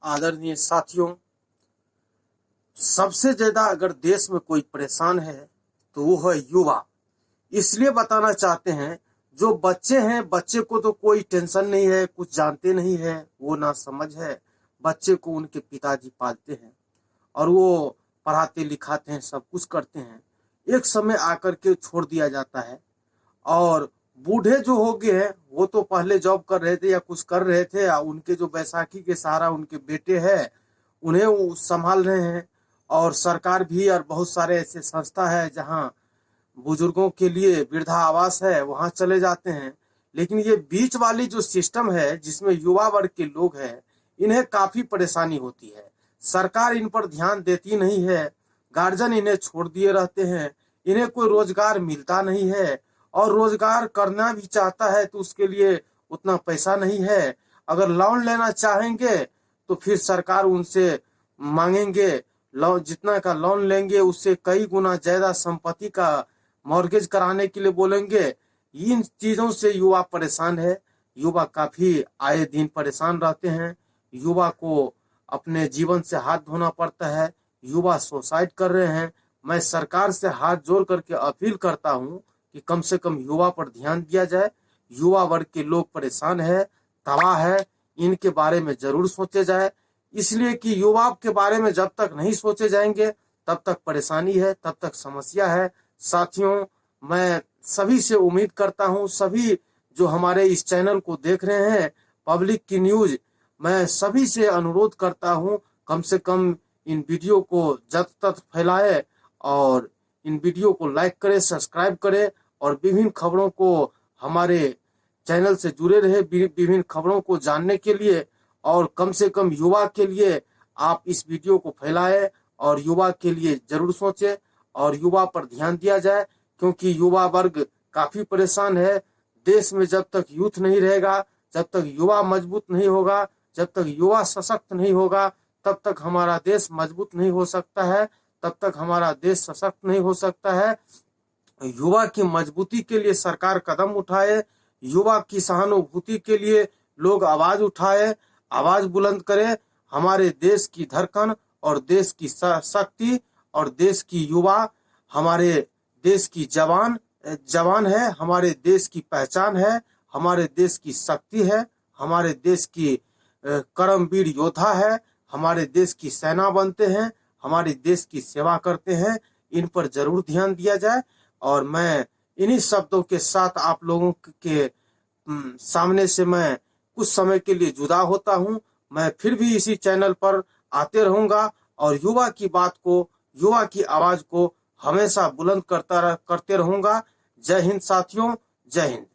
आदरणीय साथियों, सबसे ज्यादा अगर देश में कोई परेशान है तो वो है युवा। इसलिए बताना चाहते हैं, जो बच्चे हैं, बच्चे को तो कोई टेंशन नहीं है, कुछ जानते नहीं है, वो ना समझ है। बच्चे को उनके पिताजी पालते हैं और वो पढ़ाते लिखाते हैं, सब कुछ करते हैं। एक समय आकर के छोड़ दिया जाता है और बूढ़े जो हो गए हैं वो तो पहले जॉब कर रहे थे या कुछ कर रहे थे, या उनके जो बैसाखी के सहारा उनके बेटे हैं उन्हें वो संभाल रहे हैं। और सरकार भी और बहुत सारे ऐसे संस्था है जहां बुजुर्गों के लिए वृद्धा आवास है, वहां चले जाते हैं। लेकिन ये बीच वाली जो सिस्टम है जिसमें युवा वर्ग के लोग हैं, इन्हें काफी परेशानी होती है। सरकार इन पर ध्यान देती नहीं है, गार्जियन इन्हें छोड़ दिए रहते हैं, इन्हें कोई रोजगार मिलता नहीं है और रोजगार करना भी चाहता है तो उसके लिए उतना पैसा नहीं है। अगर लोन लेना चाहेंगे तो फिर सरकार उनसे मांगेंगे, लोन जितना का लोन लेंगे उससे कई गुना ज्यादा संपत्ति का मॉर्गेज कराने के लिए बोलेंगे। इन चीजों से युवा परेशान है। युवा काफी आए दिन परेशान रहते हैं। युवा को अपने जीवन से हाथ धोना पड़ता है। युवा सुसाइड कर रहे हैं। मैं सरकार से हाथ जोड़ करके अपील करता हूं कि कम से कम युवा पर ध्यान दिया जाए। युवा वर्ग के लोग परेशान है, तबाह है, इनके बारे में जरूर सोचे जाए। इसलिए कि युवा के बारे में जब तक नहीं सोचे जाएंगे तब तक परेशानी है, तब तक समस्या है। साथियों, मैं सभी से उम्मीद करता हूं, सभी जो हमारे इस चैनल को देख रहे हैं, पब्लिक की न्यूज, मैं सभी से अनुरोध करता हूं कम से कम इन वीडियो को जब तक फैलाए और इन वीडियो को लाइक करें, सब्सक्राइब करें और विभिन्न खबरों को हमारे चैनल से जुड़े रहे। विभिन्न खबरों को जानने के लिए और कम से कम युवा के लिए आप इस वीडियो को फैलाएं और युवा के लिए जरूर सोचें और युवा पर ध्यान दिया जाए, क्योंकि युवा वर्ग काफी परेशान है। देश में जब तक यूथ नहीं रहेगा, जब तक युवा मजबूत नहीं होगा, जब तक युवा सशक्त नहीं होगा, तब तक हमारा देश मजबूत नहीं हो सकता है, तब तक हमारा देश सशक्त नहीं हो सकता है। युवा की मजबूती के लिए सरकार कदम उठाए, युवा की सहानुभूति के लिए लोग आवाज उठाए, आवाज बुलंद करें। हमारे देश की धड़कन और देश की शक्ति और देश की युवा हमारे देश की जवान है, हमारे देश की पहचान है, हमारे देश की शक्ति है, हमारे देश की कर्मवीर योद्धा है, हमारे देश की सेना बनते हैं, हमारे देश की सेवा करते हैं। इन पर जरूर ध्यान दिया जाए। और मैं इन्हीं शब्दों के साथ आप लोगों के सामने से मैं कुछ समय के लिए जुदा होता हूं। मैं फिर भी इसी चैनल पर आते रहूंगा और युवा की बात को, युवा की आवाज को हमेशा बुलंद करते रहूंगा। जय हिंद साथियों, जय हिंद।